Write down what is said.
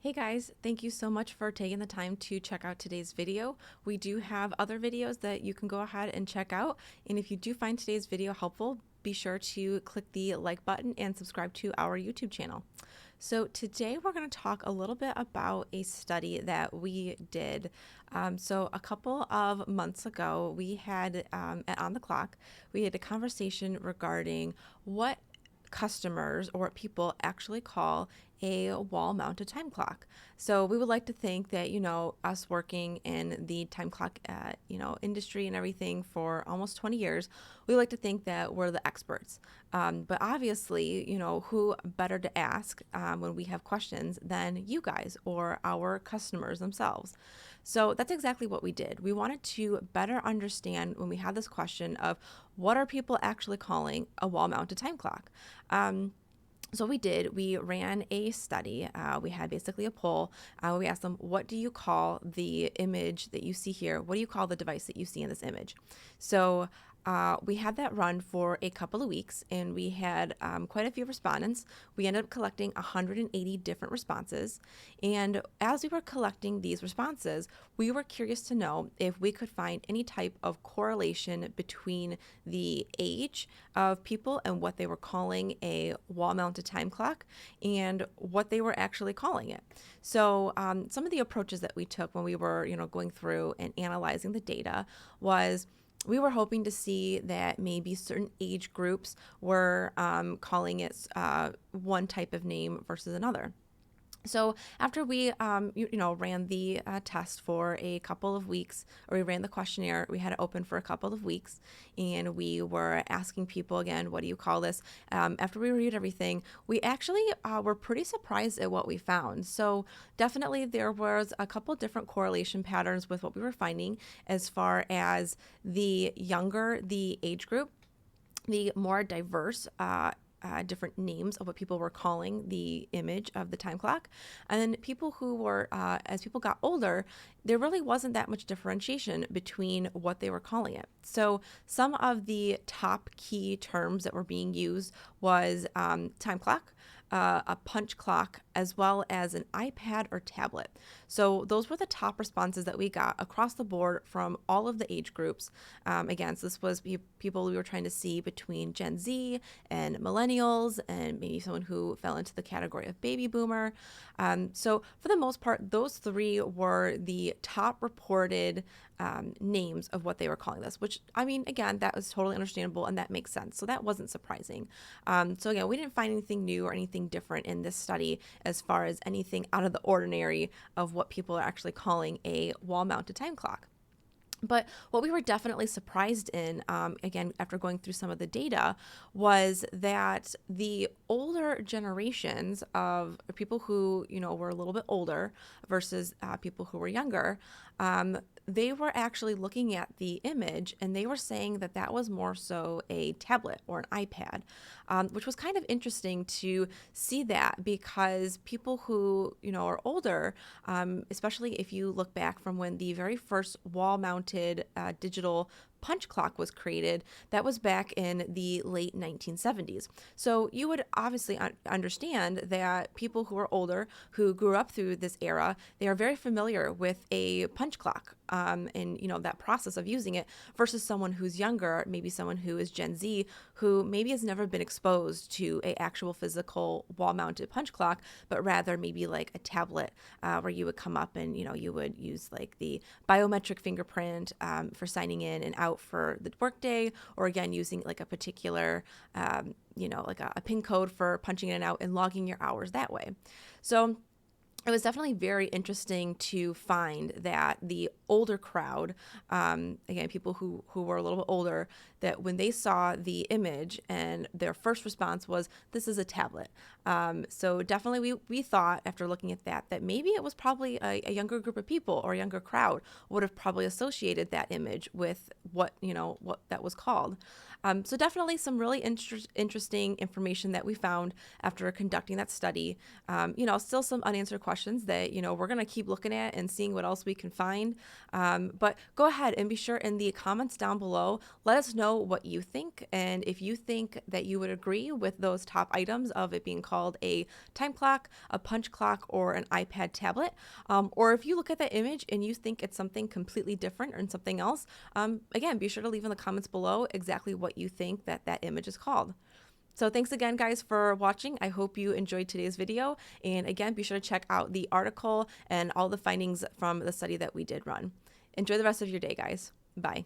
Hey guys, thank you so much for taking the time to check out today's video. We do have other videos that you can go ahead and check out. And if you do find today's video helpful, be sure to click the like button and subscribe to our YouTube channel. So today we're going to talk a little bit about a study that we did. So a couple of months ago, we had at On the Clock, we had a conversation regarding what customers or what people actually call a wall mounted time clock. So we would like to think that, us working in the time clock, industry and everything for almost 20 years, we like to think that we're the experts. But obviously, who better to ask when we have questions than you guys or our customers themselves. So that's exactly what we did. We wanted to better understand when we had this question of what are people actually calling a wall mounted time clock? So we did. We ran a study. We had basically a poll. We asked them, what do you call the image that you see here? What do you call the device that you see in this image? So we had that run for a couple of weeks, and we had quite a few respondents. We ended up collecting 180 different responses. And as we were collecting these responses, we were curious to know if we could find any type of correlation between the age of people and what they were calling a wall-mounted time clock and what they were actually calling it. So some of the approaches that we took when we were, going through and analyzing the data was we were hoping to see that maybe certain age groups were calling it one type of name versus another. So after we, ran the test for a couple of weeks, or we ran the questionnaire, we had it open for a couple of weeks, and we were asking people again, what do you call this? After we reviewed everything, we actually were pretty surprised at what we found. So definitely there was a couple different correlation patterns with what we were finding as far as the younger the age group, the more diverse different names of what people were calling the image of the time clock. And then people who were, as people got older, there really wasn't that much differentiation between what they were calling it. So some of the top key terms that were being used was time clock, a punch clock, as well as an iPad or tablet. So those were the top responses that we got across the board from all of the age groups. Again, so this was people we were trying to see between Gen Z and millennials and maybe someone who fell into the category of baby boomer. So for the most part, those three were the top reported names of what they were calling this, which, I mean, again, that was totally understandable and that makes sense. So that wasn't surprising. So again, we didn't find anything new or anything different in this study as far as anything out of the ordinary of what people are actually calling a wall-mounted time clock. But what we were definitely surprised in, again, after going through some of the data, was that the older generations of people who, were a little bit older versus people who were younger, they were actually looking at the image and they were saying that that was more so a tablet or an iPad, which was kind of interesting to see that because people who, are older, especially if you look back from when the very first wall-mounted digital punch clock was created, that was back in the late 1970s. So you would obviously understand that people who are older, who grew up through this era, they are very familiar with a punch clock and that process of using it versus someone who's younger, maybe someone who is Gen Z, who maybe has never been exposed to a actual physical wall-mounted punch clock, but rather maybe like a tablet where you would come up and you would use like the biometric fingerprint for signing in and out for the workday, or again using like a particular like a PIN code for punching in and out and logging your hours that way. So it was definitely very interesting to find that the older crowd, again, people who were a little bit older, that when they saw the image and their first response was, this is a tablet. So definitely we thought after looking at that maybe it was probably a younger group of people or a younger crowd would have probably associated that image with what that was called. So definitely some really interesting information that we found after conducting that study. Still some unanswered questions that, we're going to keep looking at and seeing what else we can find. But go ahead and be sure in the comments down below, let us know what you think. And if you think that you would agree with those top items of it being called a time clock, a punch clock, or an iPad tablet, or if you look at that image and you think it's something completely different or something else, again, be sure to leave in the comments below exactly what you think that image is called. So thanks again, guys, for watching. I hope you enjoyed today's video. And again, be sure to check out the article and all the findings from the study that we did run. Enjoy the rest of your day, guys. Bye.